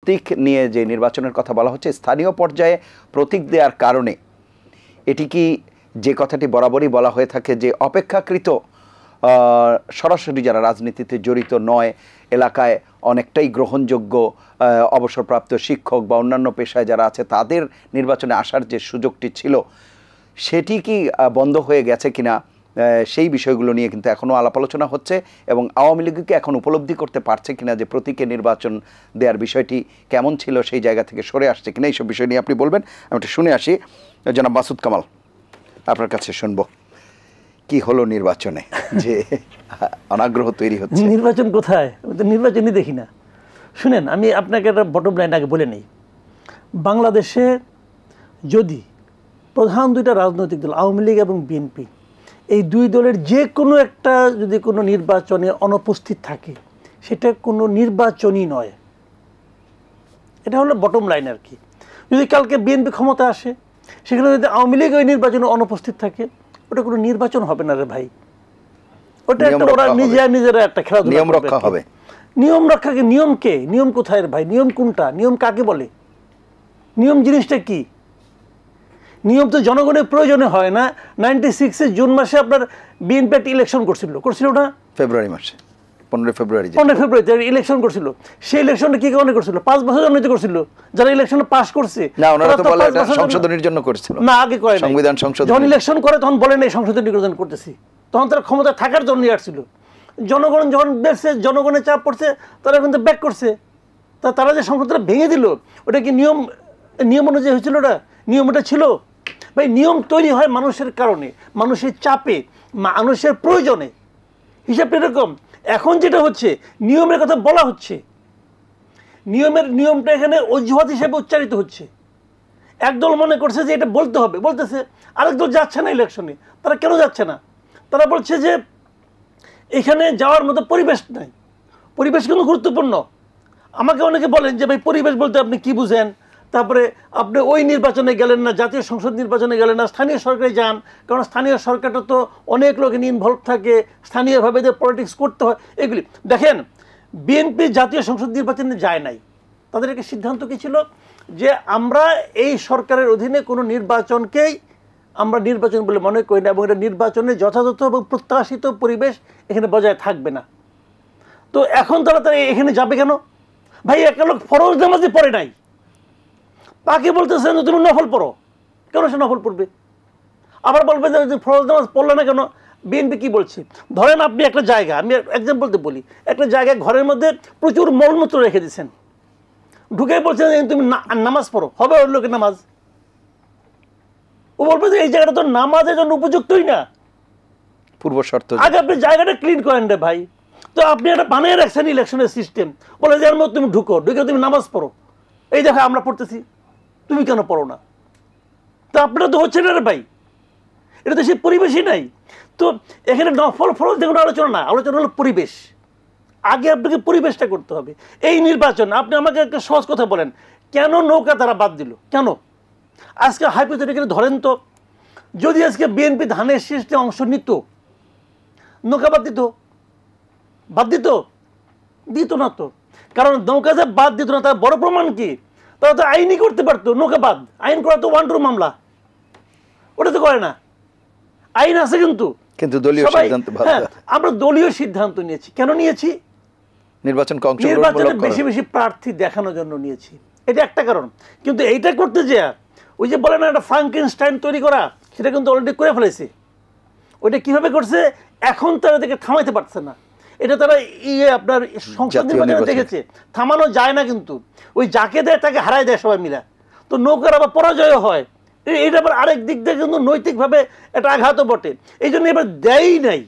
প্রতীক নিয়ে যে নির্বাচনের কথা বলা হচ্ছে, স্থানীয় পর্যায়ে প্রতীক দেওয়ার কারণে এটি কি যে কথাটি বরাবরই বলা হয়ে থাকে যে অপেক্ষাকৃত সরাসরি যারা রাজনীতিতে জড়িত নয়, এলাকায় অনেকটাই গ্রহণযোগ্য অবসরপ্রাপ্ত শিক্ষক বা অন্যান্য পেশায় যারা আছে তাদের নির্বাচনে আসার যে সুযোগটি ছিল সেটি কি বন্ধ হয়ে গেছে কিনা, সেই বিষয়গুলো নিয়ে কিন্তু এখনও আলাপ আলোচনা হচ্ছে এবং আওয়ামী লীগকে এখন উপলব্ধি করতে পারছে কিনা যে প্রতীকে নির্বাচন দেওয়ার বিষয়টি কেমন ছিল, সেই জায়গা থেকে সরে আসছে কিনা, এইসব বিষয় নিয়ে আপনি বলবেন। আমি একটু শুনে আসি। জনাব মাসুদ কামাল, আপনার কাছে শুনবো কি হলো নির্বাচনে যে অনাগ্রহ তৈরি হচ্ছে। নির্বাচন কোথায়? আমি তো নির্বাচনই দেখি না। শুনেন, আমি আপনাকে একটা বটম লাইন আগে বলে নেই। বাংলাদেশে যদি প্রধান দুইটা রাজনৈতিক দল আওয়ামী লীগ এবং বিএনপি, এই দুই দলের যে কোনো একটা যদি কোনো নির্বাচনে অনুপস্থিত থাকে, সেটা কোনো নির্বাচনই নয়। এটা হলো বটম লাইন আর কি। যদি কালকে বিএনপি ক্ষমতা আসে, সেখানে যদি আওয়ামী লীগ ওই নির্বাচনে অনুপস্থিত থাকে, ওটা কোনো নির্বাচন হবে না রে ভাই। ওটা একটা ওরা নিজেরা একটা খেলাধুলা, নিয়ম রক্ষা হবে। নিয়ম রক্ষাকে নিয়ম কে? নিয়ম কোথায় রে ভাই? নিয়ম কোনটা? নিয়ম কাকে বলে? নিয়ম জিনিসটা কি? নিয়ম তো জনগণের প্রয়োজনে হয় না। 96-এ জুন মাসে আপনার বিএনপি একটা ইলেকশন করছিল না? ফেব্রুয়ারি মাসে 15 ফেব্রুয়ারিতে ইলেকশন করছিল। সেই ইলেকশনটা কি কারণে করছিল? 5 বছর জন্য করছিল। যারা ইলেকশনে পাস করছে না, ওনারা তো বলে এটা সংশোধনের জন্য করছিল না, আগে করে নাই। সংবিধান সংশোধন যখন ইলেকশন করে তখন বলেন এই সংশোধন নির্বাচন করতেছি, তখন তারা ক্ষমতা থাকার জন্য আসছিল। জনগণ যখন বেড়ছে, জনগণের চাপ পড়ছে, তারা কিন্তু ব্যাক করছে। তারা যে সংসদটা ভেঙে দিল, ওটা কি নিয়ম অনুযায়ী হয়েছিল? ওটা নিয়ম ওটা ছিল ভাই। নিয়ম তৈরি হয় মানুষের কারণে, মানুষের চাপে, মানুষের প্রয়োজনে। হিসাবটা এরকম। এখন যেটা হচ্ছে, নিয়মের কথা বলা হচ্ছে, নিয়মটা এখানে অজুহাত হিসেবে উচ্চারিত হচ্ছে। একদল মনে করছে যে এটা বলতে হবে, বলতেছে। আরেক দল যাচ্ছে না ইলেকশনে। তারা কেন যাচ্ছে না? তারা বলছে যে এখানে যাওয়ার মতো পরিবেশ নাই। পরিবেশ কিন্তু গুরুত্বপূর্ণ। আমাকে অনেকে বলেন যে ভাই পরিবেশ বলতে আপনি কি বুঝেন? তারপরে আপনি ওই নির্বাচনে গেলেন না, জাতীয় সংসদ নির্বাচনে গেলেন না, স্থানীয় সরকারে যান। কারণ স্থানীয় সরকারটা তো অনেক লোক ইনভলভ থাকে, স্থানীয়ভাবে যে পলিটিক্স করতে হয় এগুলি। দেখেন, বিএনপি জাতীয় সংসদ নির্বাচনে যায় নাই। তাদের একটা সিদ্ধান্ত কী ছিল? যে আমরা এই সরকারের অধীনে কোনো নির্বাচনকেই আমরা নির্বাচন বলে মনে করি না, এবং এটা নির্বাচনে যথাযথ এবং প্রত্যাশিত পরিবেশ এখানে বজায় থাকবে না। তো এখন তারা এখানে যাবে কেন? ভাই, একটা লোক ফরজ নামাজে পড়ে নাই, তাকে বলতেছেন যে তুমি নফল পড়ো। কেন সে নফল পড়বে? আবার বলবে যে ফরজ নামাজ পড়লে না কেন? বিএনপি কি বলছে? ধরেন আপনি একটা জায়গা, আমি এক্সাম্পলতে বলি, একটা জায়গায় ঘরের মধ্যে প্রচুর মলমূত্র রেখে দিচ্ছেন, ঢুকে বলছেন তুমি নামাজ পড়ো। হবে ওই লোকের নামাজ? ও বলবে যে এই জায়গাটা তো নামাজের জন্য উপযুক্তই না, পূর্ব শর্ত। আগে আপনি জায়গাটা ক্লিন করেন রে ভাই। তো আপনি একটা বানিয়ে রাখছেন ইলেকশনের সিস্টেম, বলে যে এর মধ্যে তুমি ঢুকে তুমি নামাজ পড়ো। এই দেখো আমরা পড়তেছি, তুমি কেন পড়ো না? তো আপনারা তো হচ্ছে না রে ভাই, এটা তো সেই পরিবেশই নাই। তো এখানে নফল ফরজ দেখুন আলোচনা না, আলোচনা হলো পরিবেশ। আগে আপনাকে পরিবেশটা করতে হবে। এই নির্বাচন, আপনি আমাকে একটা সহজ কথা বলেন, কেন নৌকা তারা বাদ দিল? কেন? আজকে হাইপোথেটিক্যালি ধরেন তো, যদি আজকে বিএনপি ধানের শীষে অংশ নিত, নৌকা বাদ দিত? দিত না তো। কারণ নৌকা যে বাদ দিত না তার বড় প্রমাণ কি? তারা তো আইনই করতে পারতো। নৌকা বাদ আইন করা তো 1-2 মামলা, ওটা তো করে না। আইন আছে কিন্তু দলীয় সিদ্ধান্ত। আমরা দলীয় সিদ্ধান্ত নিয়েছি। কেন নিয়েছি? নির্বাচনে বেশি বেশি প্রার্থী দেখানোর জন্য নিয়েছি। এটা একটা কারণ। কিন্তু এইটা করতে যে ওই যে বলে না একটা ফ্রাঙ্কেনস্টাইন তৈরি করা, সেটা কিন্তু অলরেডি করে ফেলেছে। ওইটা কিভাবে করছে? এখন তারা এটাকে থামাইতে পারছে না। এটা তারা আপনার সংসদ নির্বাচনে দেখেছে, থামানো যায় না। কিন্তু ওই যাকে দেয় তাকে হারাই দেয় সবাই মিলে। তো নৌকার আবার পরাজয় হয়। এটা আবার আরেক দিক দিয়ে কিন্তু নৈতিকভাবে একটা আঘাতও বটে। এই জন্য এবার দেয়ই নাই।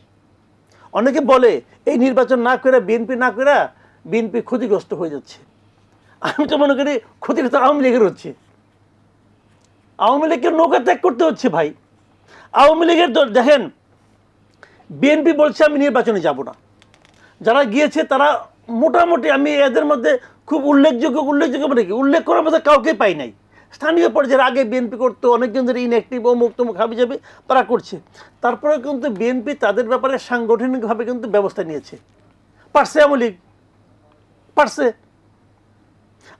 অনেকে বলে এই নির্বাচন না করে বিএনপি ক্ষতিগ্রস্ত হয়ে যাচ্ছে। আমি তো মনে করি ক্ষতিটা তো আওয়ামী লীগের হচ্ছে। আওয়ামী লীগের নৌকা ত্যাগ করতে হচ্ছে ভাই। আওয়ামী লীগের দেখেন, বিএনপি বলছে আমি নির্বাচনে যাব না। যারা গিয়েছে তারা মোটামুটি, আমি এদের মধ্যে খুব উল্লেখযোগ্য মানে কি, উল্লেখ করার মধ্যে কাউকে পাই নাই। স্থানীয় পর্যায়ে আগে বিএনপি করতো, অনেকজন ধরে ইনঅ্যাক্টিভ ও মুক্ত হাবি যাবে তারা করছে। তারপরে কিন্তু বিএনপি তাদের ব্যাপারে সাংগঠনিকভাবে কিন্তু ব্যবস্থা নিয়েছে। পারছে আওয়ামী লীগ, পারছে।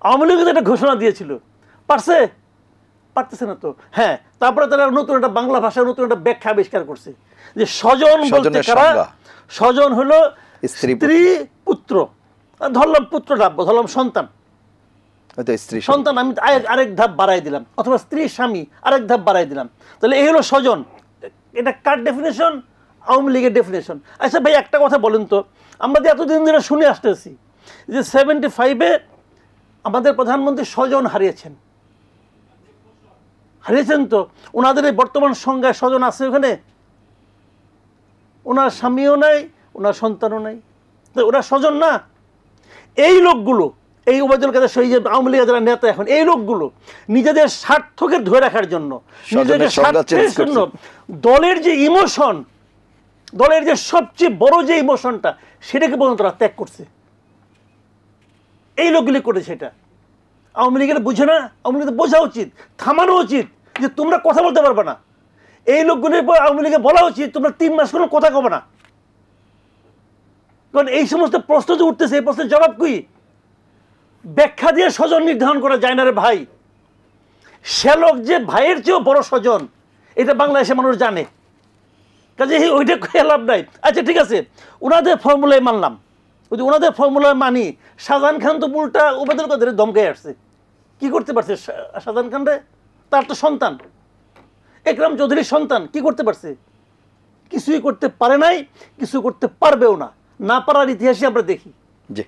আওয়ামী লীগ একটা ঘোষণা দিয়েছিল, পারতেছে না তো। হ্যাঁ, তারপরে তারা নতুন একটা বাংলা ভাষায় নতুন একটা ব্যাখ্যা আবিষ্কার করছে যে স্বজন বলতে কারা, স্বজন হলো স্ত্রী পুত্র, ধরলাম পুত্র ডাকবো, ধরলাম সন্তান, সন্তান আমি আরেক ধাপ বাড়াই দিলাম, অথবা স্ত্রী স্বামী আরেক ধাপ বাড়াই দিলাম, তাহলে এই হলো স্বজন। এটা কার ডেফিনেশন? আওয়ামী লীগের ডেফিনেশন। আচ্ছা ভাই একটা কথা বলেন তো, আমরা যে এতদিন ধরে শুনে আসতেছি যে 75-এ আমাদের প্রধানমন্ত্রী স্বজন হারিয়েছেন তো, ওনাদের এই বর্তমান সংজ্ঞায় স্বজন আছে ওখানে? ওনার স্বামীও নাই, ওনার সন্তানও নাই, তো ওরা স্বজন না। এই লোকগুলো, এই ওবায়দুল কাদের শহীদ, আওয়ামী লীগের যারা নেতা এখন, এই লোকগুলো নিজেদের স্বার্থকে ধরে রাখার জন্য, নিজেদের স্বার্থের জন্য দলের যে ইমোশন, দলের যে সবচেয়ে বড় যে ইমোশনটা, সেটাকে পর্যন্ত তারা ত্যাগ করছে। এই লোকগুলি করেছে এটা। আওয়ামী লীগের বুঝে না, আওয়ামী লীগের বোঝা উচিত, থামানো উচিত যে তোমরা কথা বলতে পারবে না। এই লোকগুলির আওয়ামী লীগের বলা উচিত তোমরা 3 মাস কোনো কথা কবে না, কারণ এই সমস্ত প্রশ্ন যে উঠতেছে, এই প্রশ্নের জবাব কি? ব্যাখ্যা দিয়ে স্বজন নির্ধারণ করা যায় না রে ভাই। সে লোক যে ভাইয়ের চেয়েও বড় স্বজন, এটা বাংলাদেশের মানুষ জানে, কাজে ওইটা খেয়ে লাভ নাই। আচ্ছা ঠিক আছে, ওনাদের ফর্মুলায় মানলাম, যদি ওনাদের ফর্মুলায় মানি, শাহজাহান খান তো উল্টা ওবায়দুল কাদের দমকে আসছে। কি করতে পারছে শাহজাহান খান রে? তার তো সন্তান, একরাম চৌধুরীর সন্তান, কি করতে পারছে? কিছুই করতে পারে নাই, কিছু করতে পারবেও না, না পারার ইতিহাসে আমরা দেখি। জি।